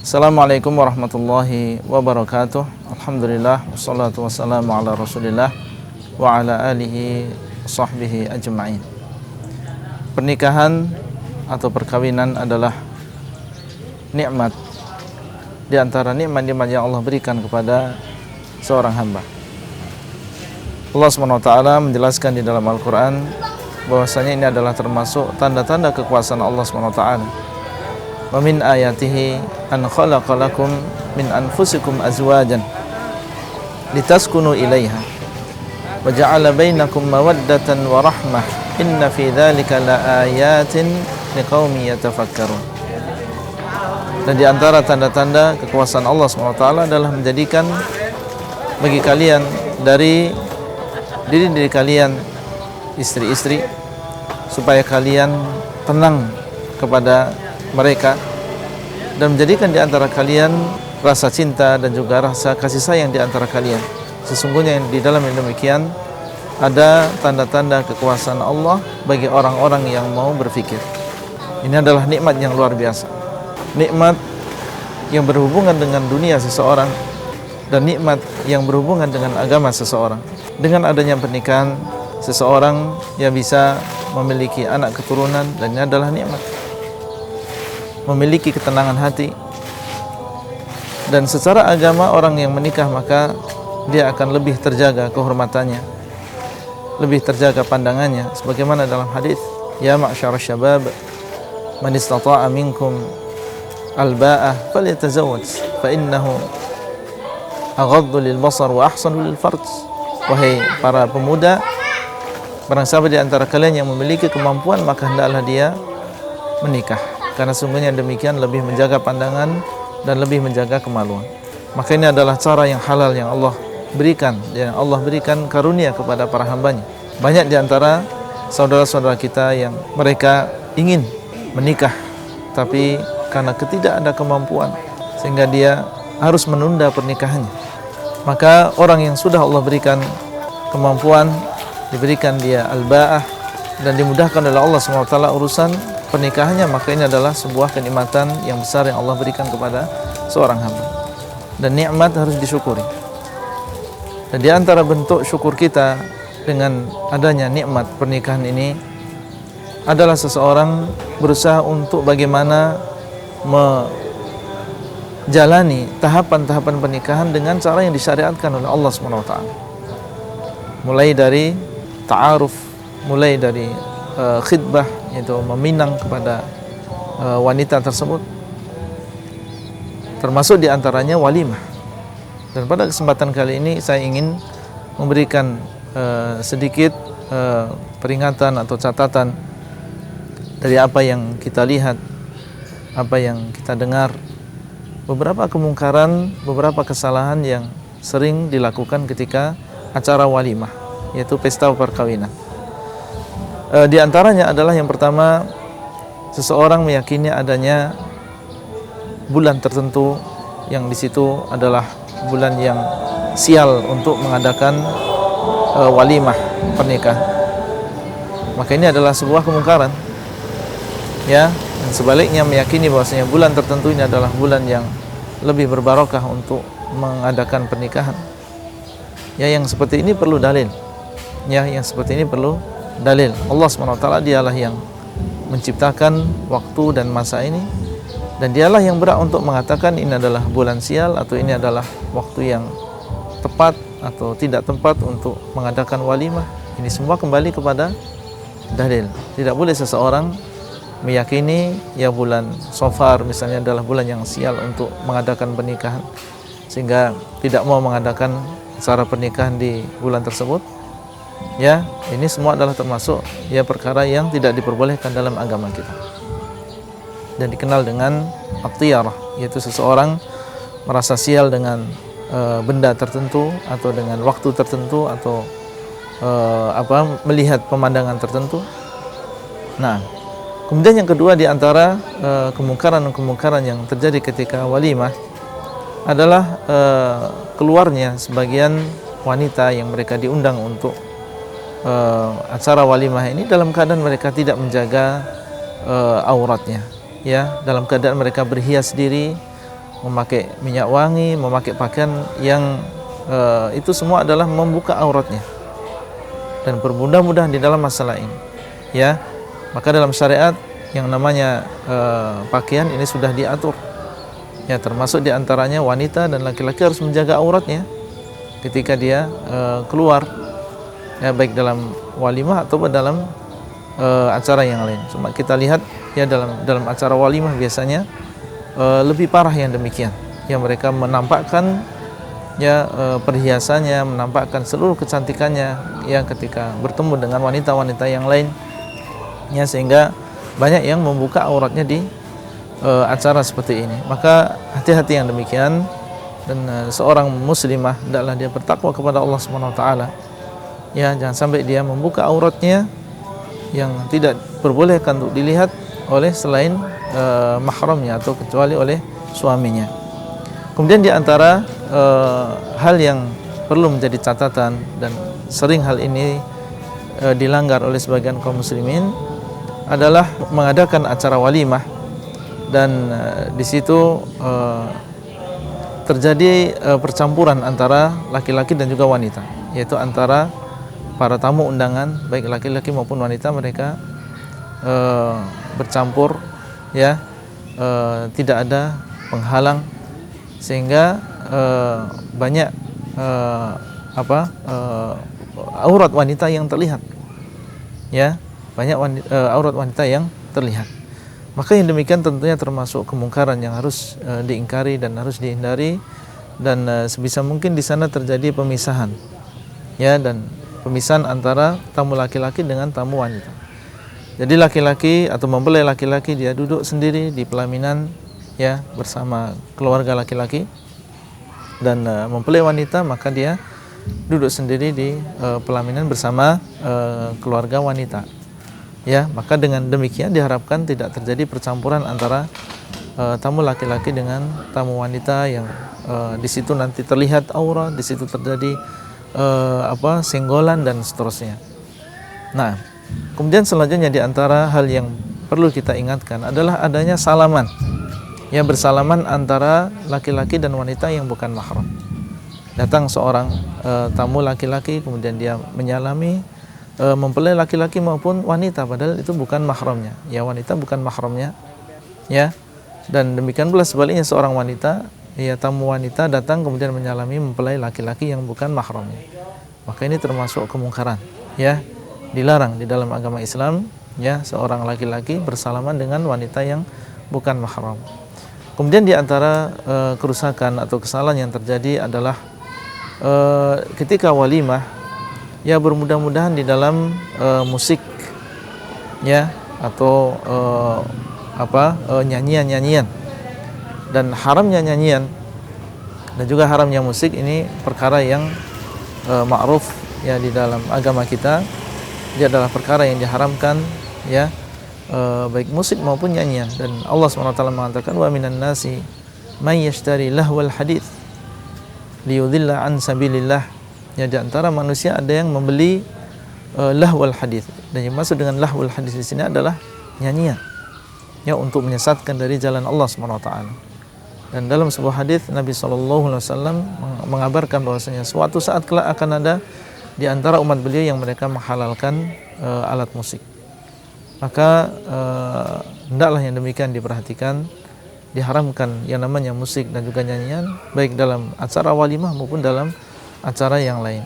Assalamualaikum warahmatullahi wabarakatuh. Alhamdulillah, wassalatu wassalamu ala rasulillah wa ala alihi sahbihi ajma'in. Pernikahan atau perkawinan adalah nikmat di antara nikmat-nikmat yang Allah berikan kepada seorang hamba. Allah SWT menjelaskan di dalam Al-Quran bahwasanya ini adalah termasuk tanda-tanda kekuasaan Allah SWT. Wa min ayatihi an khalaqalakum min anfusikum azwajan litaskunu ilaiha wa ja'ala bainakum mawaddatan wa rahmah inna fi dzalika laayatin liqaumin yatafakkarun. Dan di antara tanda-tanda kekuasaan Allah SWT adalah menjadikan bagi kalian dari diri kalian istri-istri supaya kalian tenang kepada mereka dan menjadikan di antara kalian rasa cinta dan juga rasa kasih sayang di antara kalian. Sesungguhnya di dalam yang demikian ada tanda-tanda kekuasaan Allah bagi orang-orang yang mau berfikir. Ini adalah nikmat yang luar biasa. Nikmat yang berhubungan dengan dunia seseorang dan nikmat yang berhubungan dengan agama seseorang. Dengan adanya pernikahan, seseorang yang bisa memiliki anak keturunan dan ini adalah nikmat. Memiliki ketenangan hati. Dan secara agama orang yang menikah maka dia akan lebih terjaga kehormatannya, lebih terjaga pandangannya, sebagaimana dalam hadis, ya ma'syarasy syabab man istata'a minkum alba'ah falyatazawwaj fa innahu aghaddu lil basar wa ahsanu lil farj. Wahai para pemuda, barang siapa di antara kalian yang memiliki kemampuan maka hendaklah dia menikah, karena sungguhnya demikian lebih menjaga pandangan dan lebih menjaga kemaluan. Maka ini adalah cara yang halal yang Allah berikan, yang Allah berikan karunia kepada para hambanya. Banyak di antara saudara-saudara kita yang mereka ingin menikah tapi karena tidak ada kemampuan sehingga dia harus menunda pernikahannya. Maka orang yang sudah Allah berikan kemampuan, diberikan dia al-ba'ah dan dimudahkan oleh Allah SWT urusan pernikahannya, maka ini adalah sebuah kenikmatan yang besar yang Allah berikan kepada seorang hamba. Dan nikmat harus disyukuri. Dan di antara bentuk syukur kita dengan adanya nikmat pernikahan ini adalah seseorang berusaha untuk bagaimana menjalani tahapan-tahapan pernikahan dengan cara yang disyariatkan oleh Allah SWT. Mulai dari ta'aruf, mulai dari khidbah, yaitu meminang kepada wanita tersebut, termasuk diantaranya walimah. Dan pada kesempatan kali ini saya ingin memberikan sedikit peringatan atau catatan dari apa yang kita lihat, apa yang kita dengar, beberapa kemungkaran, beberapa kesalahan yang sering dilakukan ketika acara walimah, yaitu pesta perkawinan. Di antaranya adalah yang pertama, seseorang meyakini adanya bulan tertentu yang di situ adalah bulan yang sial untuk mengadakan walimah pernikahan. Maka ini adalah sebuah kemungkaran. Ya, dan sebaliknya meyakini bahwasanya bulan tertentu ini adalah bulan yang lebih berbarokah untuk mengadakan pernikahan. Ya, yang seperti ini perlu dalil. Ya, yang seperti ini perlu dalil. Allah SWT dialah yang menciptakan waktu dan masa ini, dan dialah yang berhak untuk mengatakan ini adalah bulan sial atau ini adalah waktu yang tepat atau tidak tepat untuk mengadakan walimah. Ini semua kembali kepada dalil. Tidak boleh seseorang meyakini ya bulan Safar misalnya adalah bulan yang sial untuk mengadakan pernikahan sehingga tidak mau mengadakan acara pernikahan di bulan tersebut. Ya, ini semua adalah termasuk ya perkara yang tidak diperbolehkan dalam agama kita. Dan dikenal dengan at-tiyarah, yaitu seseorang merasa sial dengan benda tertentu atau dengan waktu tertentu atau melihat pemandangan tertentu. Nah, kemudian yang kedua di antara kemungkaran yang terjadi ketika walimah adalah keluarnya sebagian wanita yang mereka diundang untuk acara walimah ini dalam keadaan mereka tidak menjaga auratnya, ya, dalam keadaan mereka berhias diri memakai minyak wangi, memakai pakaian yang itu semua adalah membuka auratnya dan bermudah-mudahan di dalam masalah ini, ya. Maka dalam syariat yang namanya pakaian ini sudah diatur, ya, termasuk diantaranya wanita dan laki-laki harus menjaga auratnya ketika dia keluar, ya, baik dalam walimah atau dalam acara yang lain. Cuma kita lihat, ya, dalam acara walimah biasanya lebih parah yang demikian, yang mereka menampakkan, ya, perhiasannya, menampakkan seluruh kecantikannya, ya, ketika bertemu dengan wanita-wanita yang lain, ya, sehingga banyak yang membuka auratnya di acara seperti ini. Maka hati-hati yang demikian, dan seorang muslimah hendaklah dia bertakwa kepada Allah Subhanahu wa taala, ya, jangan sampai dia membuka auratnya yang tidak diperbolehkan untuk dilihat oleh selain mahramnya atau kecuali oleh suaminya. Kemudian di antara hal yang perlu menjadi catatan dan sering hal ini dilanggar oleh sebagian kaum muslimin adalah mengadakan acara walimah dan di situ terjadi percampuran antara laki-laki dan juga wanita, yaitu antara para tamu undangan baik laki-laki maupun wanita, mereka bercampur, ya, tidak ada penghalang sehingga banyak aurat wanita yang terlihat, ya, banyak aurat wanita yang terlihat. Maka yang demikian tentunya termasuk kemungkaran yang harus diingkari dan harus dihindari, dan sebisa mungkin di sana terjadi pemisahan, ya, dan pemisahan antara tamu laki-laki dengan tamu wanita. Jadi laki-laki atau mempelai laki-laki dia duduk sendiri di pelaminan, ya, bersama keluarga laki-laki, dan mempelai wanita maka dia duduk sendiri di pelaminan bersama keluarga wanita, ya. Maka dengan demikian diharapkan tidak terjadi percampuran antara tamu laki-laki dengan tamu wanita yang di situ nanti terlihat aurat, di situ terjadi senggolan dan seterusnya. Nah, kemudian selanjutnya di antara hal yang perlu kita ingatkan adalah adanya salaman, ya, bersalaman antara laki-laki dan wanita yang bukan mahram. Datang seorang tamu laki-laki, kemudian dia menyalami mempelai laki-laki maupun wanita, padahal itu bukan mahramnya, ya, wanita bukan mahramnya, ya. Dan demikian pula sebaliknya, seorang wanita, ya, tamu wanita datang kemudian menyalami mempelai laki-laki yang bukan mahramnya. Maka ini termasuk kemungkaran, ya, dilarang di dalam agama Islam, ya, seorang laki-laki bersalaman dengan wanita yang bukan mahram. Kemudian di antara kerusakan atau kesalahan yang terjadi adalah ketika walimah, ya, bermudah-mudahan di dalam musik, ya, atau nyanyian-nyanyian, dan haramnya nyanyian dan juga haramnya musik ini perkara yang ma'ruf, ya, di dalam agama kita. Dia adalah perkara yang diharamkan, ya, baik musik maupun nyanyian. Dan Allah SWT mengatakan, wa minan nasi may yashtari lahwal hadits liyudilla an sabilillah, ya, di antara manusia ada yang membeli lahwal hadits, dan yang maksud dengan lahwal hadits di sini adalah nyanyian, ya, untuk menyesatkan dari jalan Allah SWT. Dan dalam sebuah hadis Nabi SAW mengabarkan bahwasanya suatu saat kelak akan ada di antara umat beliau yang mereka menghalalkan alat musik. Maka hendaklah yang demikian diperhatikan, diharamkan yang namanya musik dan juga nyanyian, baik dalam acara walimah maupun dalam acara yang lain.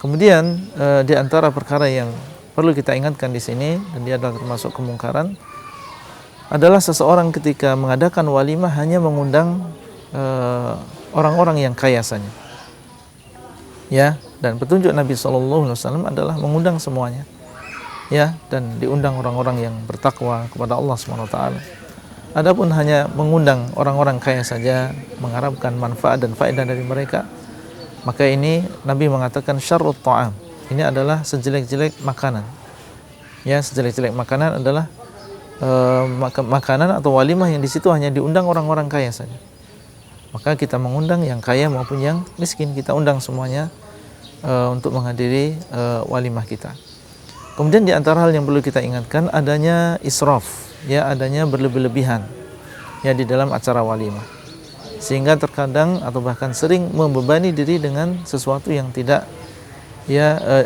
Kemudian di antara perkara yang perlu kita ingatkan di sini, dan dia adalah termasuk kemungkaran, adalah seseorang ketika mengadakan walimah hanya mengundang orang-orang yang kaya saja, ya. Dan petunjuk Nabi SAW adalah mengundang semuanya, ya, dan diundang orang-orang yang bertakwa kepada Allah SWT. Adapun hanya mengundang orang-orang kaya saja, mengharapkan manfaat dan faedah dari mereka, maka ini Nabi mengatakan syarrut ta'am, ini adalah sejelek-jelek makanan, ya. Sejelek-jelek makanan adalah makanan atau walimah yang di situ hanya diundang orang-orang kaya saja. Maka kita mengundang yang kaya maupun yang miskin, kita undang semuanya untuk menghadiri walimah kita. Kemudian di antara hal yang perlu kita ingatkan adanya israf, ya, adanya berlebih-lebihan, ya, di dalam acara walimah. sehingga terkadang atau bahkan sering membebani diri dengan sesuatu yang tidak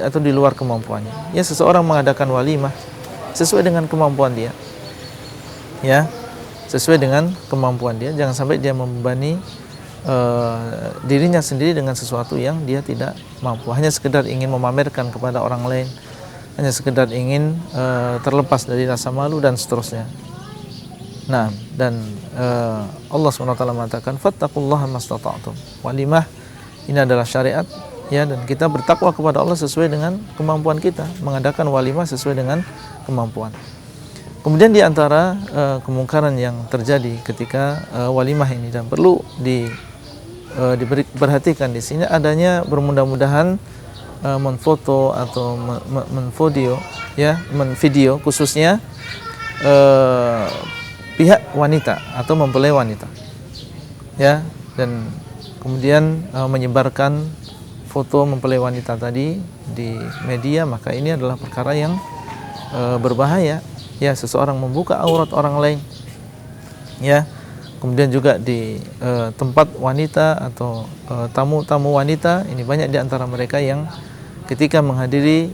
atau di luar kemampuannya. Ya, seseorang mengadakan walimah sesuai dengan kemampuan dia. Ya, sesuai dengan kemampuan dia, jangan sampai dia membebani dirinya sendiri dengan sesuatu yang dia tidak mampu, hanya sekedar ingin memamerkan kepada orang lain, hanya sekedar ingin terlepas dari rasa malu dan seterusnya. Nah, dan Allah SWT mengatakan fattaqullaha mastata'tum. Walimah ini adalah syariat, ya, dan kita bertakwa kepada Allah sesuai dengan kemampuan kita, mengadakan walimah sesuai dengan kemampuan. Kemudian di antara kemungkaran yang terjadi ketika walimah ini, dan perlu diperhatikan di sini, adanya bermudah-mudahan menfoto atau menvideo khususnya pihak wanita atau mempelai wanita, ya, dan kemudian menyebarkan foto mempelai wanita tadi di media, maka ini adalah perkara yang berbahaya. Ya, seseorang membuka aurat orang lain, ya, kemudian juga di tempat wanita atau tamu-tamu wanita, ini banyak di antara mereka yang ketika menghadiri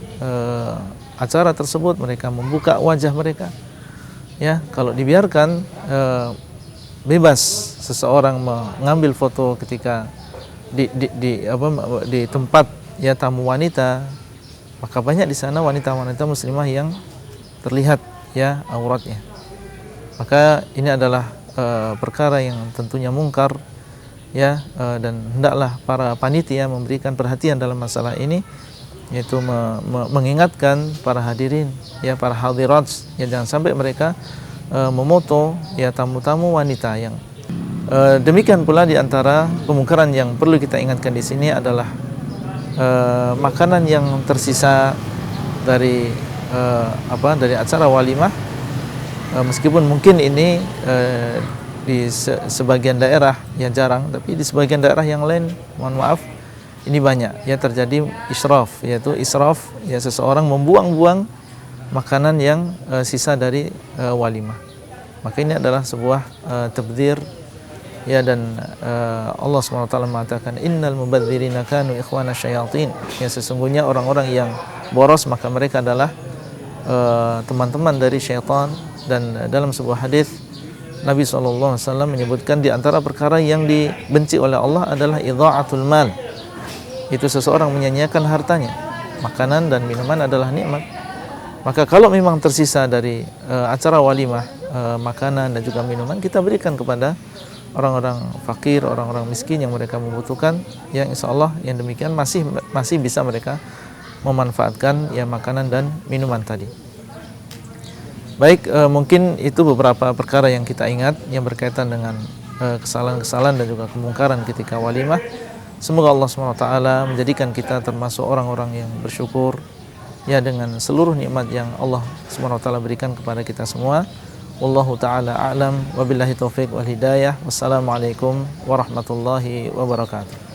acara tersebut mereka membuka wajah mereka. Ya, kalau dibiarkan bebas seseorang mengambil foto ketika di tempat, ya, tamu wanita, maka banyak di sana wanita-wanita muslimah yang terlihat, ya, auratnya. Maka ini adalah perkara yang tentunya mungkar, ya, dan hendaklah para panitia memberikan perhatian dalam masalah ini, yaitu mengingatkan para hadirin, ya, para hadirat, ya, jangan sampai mereka memoto, ya, tamu-tamu wanita yang demikian pula. Di antara kemungkaran yang perlu kita ingatkan di sini adalah makanan yang tersisa dari dari acara walimah, meskipun mungkin ini di sebagian daerah yang jarang, tapi di sebagian daerah yang lain, mohon maaf, ini banyak, ya, terjadi israf, yaitu israf, ya, seseorang membuang-buang makanan yang sisa dari walimah. Maka ini adalah sebuah tabdzir, ya, dan Allah SWT mengatakan innal mubadzirina kanu ikhwana syayatin, ya, sesungguhnya orang-orang yang boros maka mereka adalah teman-teman dari syaitan. Dan dalam sebuah hadis Nabi SAW menyebutkan di antara perkara yang dibenci oleh Allah adalah idha'atul mal, itu seseorang menyanyiakan hartanya. Makanan dan minuman adalah nikmat, maka kalau memang tersisa dari acara walimah makanan dan juga minuman, kita berikan kepada orang-orang fakir, orang-orang miskin yang mereka membutuhkan, yang insya Allah yang demikian masih bisa mereka memanfaatkan, ya, makanan dan minuman tadi. Baik, mungkin itu beberapa perkara yang kita ingat yang berkaitan dengan kesalahan-kesalahan dan juga kemungkaran ketika walimah. Semoga Allah SWT menjadikan kita termasuk orang-orang yang bersyukur, ya, dengan seluruh nikmat yang Allah SWT berikan kepada kita semua. Wallahu ta'ala a'lam, wabillahi taufiq wal hidayah. Wassalamualaikum warahmatullahi wabarakatuh.